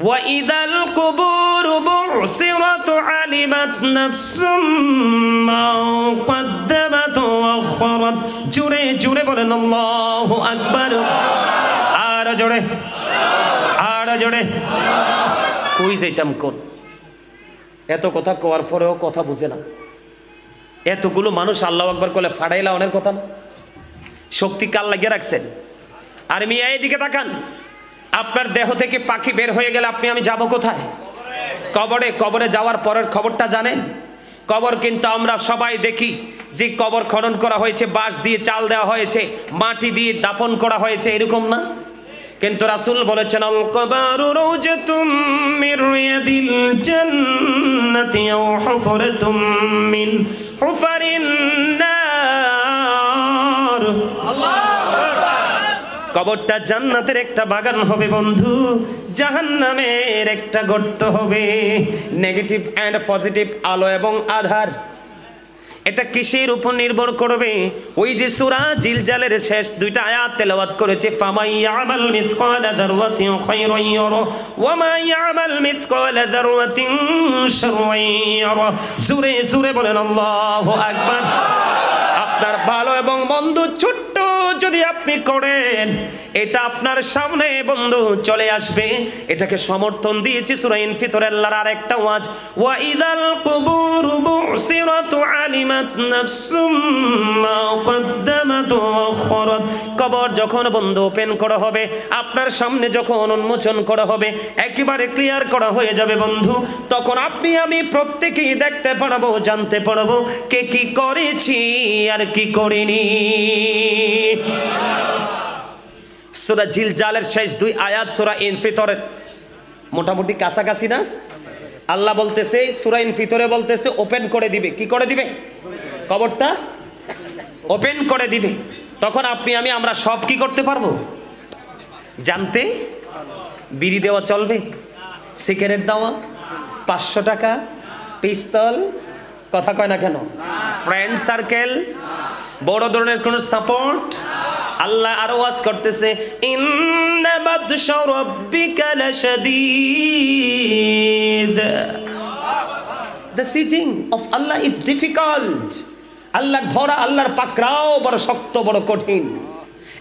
ওয়া ইদাল কুবুর বুসিরাত আলিমাত নাফসুম মা কদ্দামাত ওয়া আখরাত। জোরে জোরে বলেন আল্লাহু আকবার। আর জোরে, আর জোরে। কই যাইতাম কোন? এত কথা কোয়ার পরেও কথা বুঝে না। এতগুলো মানুষ আল্লাহু আকবার করলে ফাড়াইলা অনেক কথা না। শক্তি কাল লাগিয়ে রাখছেন। আর মিয়া এইদিকে তাকান, আপনার দেহ থেকে পাখি বের হয়ে গেলে আপনি আমি যাব কোথায়? কবরে। কবরে যাওয়ার পরের খবরটা জানেন? কবর কিন্তু আমরা সবাই দেখি যে কবর খনন করা হয়েছে, বাঁশ দিয়ে চাল দেওয়া হয়েছে, মাটি দিয়ে দাফন করা হয়েছে, এরকম না। কিন্তু রাসূল বলেছেন আল কবরু রাউজাতুম মির রিয়াদিল জান্নাতি আও হুফরাতুম মিন হুফারিন নার। কবরটা জান্নাতের একটা বাগান হবে বন্ধু, জাহান্নামের একটা গর্ত হবে। নেগেটিভ এন্ড পজিটিভ, আলো এবং আধার। এটা কিসের উপর নির্ভর করবে? ওই যে সূরা জিলজালের শেষ দুইটা আয়াত তেলাওয়াত করেছে, ফামাই ইয়ামাল মিসকালা যাররাতিন খায়রান ইয়ারা ওয়া মা ইয়ামাল মিসকালা যাররাতিন শাররান ইয়ারা। জোরে জোরে বলেন আল্লাহু আকবার। আপনার ভালো এবং মন্দ ছোট্ট যদি আপনি করেন, এটা আপনার সামনে বন্ধু চলে আসবে। এটাকে সমর্থন দিয়েছে সূরা ইনফিতর আল্লাহর আরেকটা ওয়াজ, ওয়া ইদাল কুবুর বুসিরাত আলিমাত নাফসুম মা কদ্দামাত ওয়া আখরাত। কবর যখন বন্ধু ওপেন করা হবে, আপনার সামনে যখন উন্মোচন করা হবে, একেবারে ক্লিয়ার করা হয়ে যাবে বন্ধু, তখন আপনি আমি প্রত্যেকেই দেখতে পারবো, জানতে পারবো কে কি করেছি আর কি করিনি। সূরা জিলজালের শেষ দুই আয়াত সূরা ইনফিতরের মোটামুটি কাছাকাছি না? আল্লাহ বলতেছে সূরা ইনফিতরে বলতেছে ওপেন করে দিবে। কি করে দিবে? কবরটা ওপেন করে দিবে। তখন আপনি আমি আমরা সব কি করতে পারবো? জানতে। বিড়ি দেওয়া চলবে? সিগারেট দেওয়া? 500 টাকা? পিস্তল? কথা কয় না কেন? Friend circle? বড় ধরনের কোন সাপোর্ট? আল্লাহ আরো ওয়াজ করতেছে, ইন্না বাতশা রাব্বিকা লাশাদীদ। The sieging of Allah is difficult. আল্লাহ ধরা, আল্লাহর পাকড়াও বড় শক্ত, বড় কঠিন।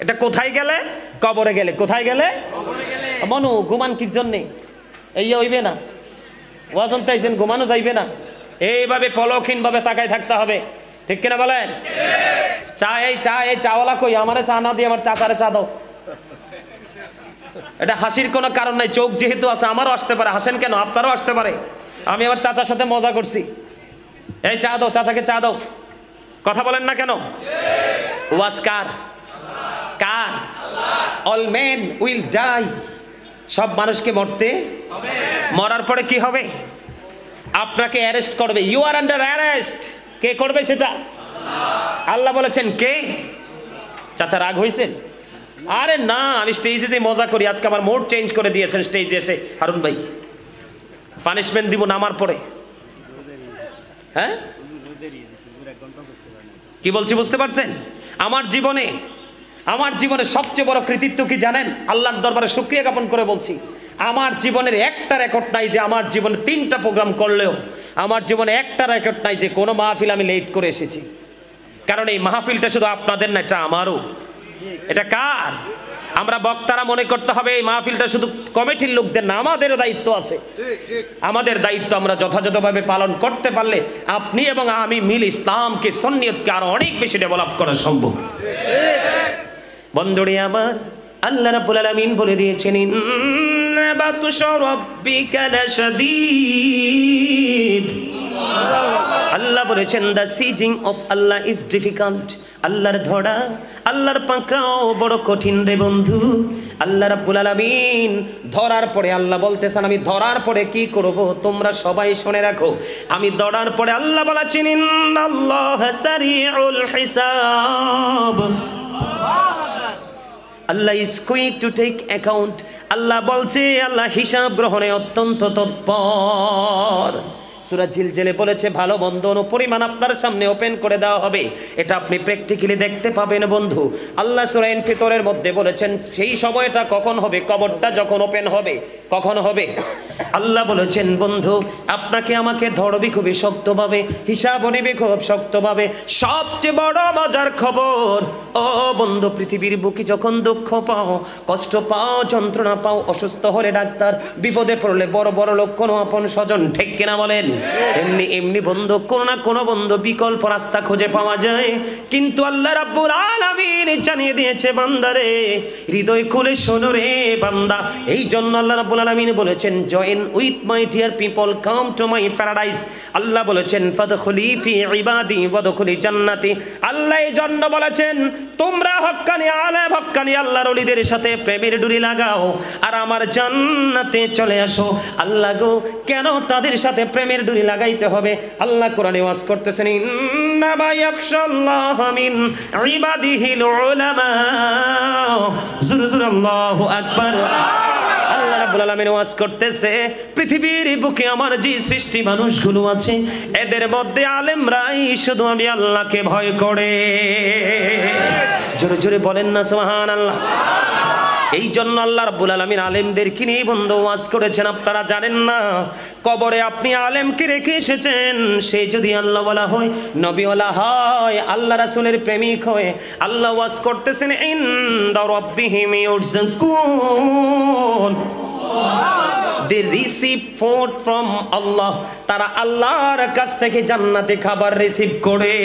এটা কোথায় গেলে? কবরে গেলে। কোথায় গেলে? কবরে গেলে। মনু ঘুমান কি জন্য? এই হইবে না। ওয়াজন তাইছেন ঘুমানো যাইবে না। এইভাবে পলকহীন ভাবে তাকায় থাকতে হবে। ঠিক কিনা বলেন? চা এই চাওয়ালা কই? আমারে চা না দিয়ে আমার চাচারে চা দাও। এটা হাসির কোনো কারণ নাই। চোখ যেহেতু আছে আমারও আসতে পারে। হাসেন কেন? আপনারও আসতে পারে। আমি আমার চাচার সাথে মজা করছি। এই চা দাও, চাচাকে চা দাও। কথা বলেন না কেন? ওয়াজ কার? কার? All men will die. সব মানুষকে মরতে হবে। মরার পরে কি হবে? আপনাকে অ্যারেস্ট করবে। You are under arrest. কে করবে সেটা? আল্লাহ বলেছেন কে? চাচা রাগ হয়েছেন? আরে না, আমি স্টেজে যে মজা করি, আজকে আমার মোড চেঞ্জ করে দিয়েছেন স্টেজে এসে। হারুন ভাই পানিশমেন্ট দিব নামার পরে। হ্যাঁ কি বলছি বুঝতে পারছেন? আমার জীবনে সবচেয়ে বড় কৃতিত্ব কি জানেন? আল্লাহর দরবারে শুকরিয়া জ্ঞাপন করে বলছি, আমার জীবনের একটা রেকর্ড নাই যে আমার জীবনে 3টা প্রোগ্রাম করলেও আমার জীবনে একটা রেকর্ড নাই যে কোনো মাহফিল আমি লেট করে এসেছি। কারণ এই মাহফিলটা শুধু আপনাদের না, এটা আমারও। এটা কার? আমরা বক্তারা মনে করতে হবে এই মাহফিলটা শুধু কমিটির লোকদের না, আমাদেরও দায়িত্ব আছে। আমাদের দায়িত্ব আমরা যথাযথভাবে পালন করতে পারলে আপনি এবং আমি মিল ইসলামকে, সুন্নিয়তকে আরো অনেক বেশি ডেভেলপ করা সম্ভব। বন্ধুরে আমার, আল্লাহ রাব্বুল আলামিন বলে দিয়েছেন, ইন্না বাতশা রাব্বিকা লাশাদীদ। আল্লাহ বলেছেন the seizing of Allah is difficult. আল্লাহর ধরা, আল্লাহর পাকড়াও বড় কঠিন রে বন্ধু। আল্লাহ রাব্বুল আলামিন ধরার পরে আল্লাহ বলতেছেন আমি ধরার পরে কি করব তোমরা সবাই শুনে রাখো। আমি ধরার পরে আল্লাহ বলেছেন ইন্নাল্লাহা সারিউল হিসাব। Allah is quick to take account. Allah বলছে আল্লাহ হিসাব গ্রহণে অত্যন্ত তৎপর। সূরা জিলজিলে বলেছে ভালো মন্দ পরিমাণ আপনার সামনে ওপেন করে দেওয়া হবে, এটা আপনি প্র্যাকটিক্যালি দেখতে পাবেন বন্ধু। আল্লাহ সূরা ইনফিতরের মধ্যে বলেছেন সেই সময়টা কখন হবে, কবরটা যখন ওপেন হবে। কখন হবে? আল্লাহ বলেছেন বন্ধু আপনাকে আমাকে ধরবি খুবই শক্তভাবে, হিসাব নিবে খুব শক্তভাবে। সবচেয়ে বড় মজার খবর ও বন্ধু, পৃথিবীর বুকে যখন দুঃখ পাও, কষ্ট পাও, যন্ত্রণা পাও, অসুস্থ হলে ডাক্তার, বিপদে পড়লে বড় বড় লোক, কোনো আপন স্বজন, ঠিক কিনা বলেন? এমনি এমনি বন্ধু কোনো না কোনো বন্ধু বিকল্প রাস্তা খুঁজে পাওয়া যায়। কিন্তু আল্লাহ রাব্বুল আলামিন জানিয়ে দিয়েছে বান্দারে, হৃদয় খুলে শোনো রে বান্দা। এই জন্য আল্লাহ রাব্বুল আলামিন বলেছেন join with my dear people, come to my paradise. Allah বলেছেন ফাদখুলি ফি ইবাদি ওয়াদখুলি জান্নাতি। আল্লাহ এই জন্য বলেছেন তোমরা হক্কানি আলেম, হক্কানি আল্লাহর ওলিদের সাথে প্রেমের ডুরি লাগাও আর আমার জান্নাতে চলে আসো। আল্লাহ গো কেন তাদের সাথে প্রেমের ডুরি লাগাইতে হবে? আল্লাহ কোরআনে ওয়াজ করতেছেন ইন্নামা ইয়াখশাল্লাহ মিন ইবাদিহিল উলামা। জোরে জোরে আল্লাহু আকবার। আল্লাহ রাব্বুল আলামিন ওয়াজ করতেছে পৃথিবীর বুকে আমার যে সৃষ্টি মানুষগুলো আছে এদের মধ্যে আলেমরাই শুধু আমি আল্লাহকে ভয় করে। জোরে জোরে বলেন না সুবহানাল্লাহ। এই জন্য আল্লাহ রাব্বুল আলামিন আলেমদেরকে নিয়ে বন্ধু ওয়াজ করেছেন। আপনারা জানেন না কবরে আপনি আলেমকে রেখে এসেছেন, সে যদি আল্লাহ ওয়ালা হয়, নবী ওয়ালা হয়, আল্লাহ রাসূলের প্রেমিক হয়, আল্লাহ ওয়াজ করতেছেন ইনদা রাব্বিহিম ইউরযাকুন। They receive food from Allah. তারা আল্লাহর কাছ থেকে জান্নাতে খাবার রিসিভ করে।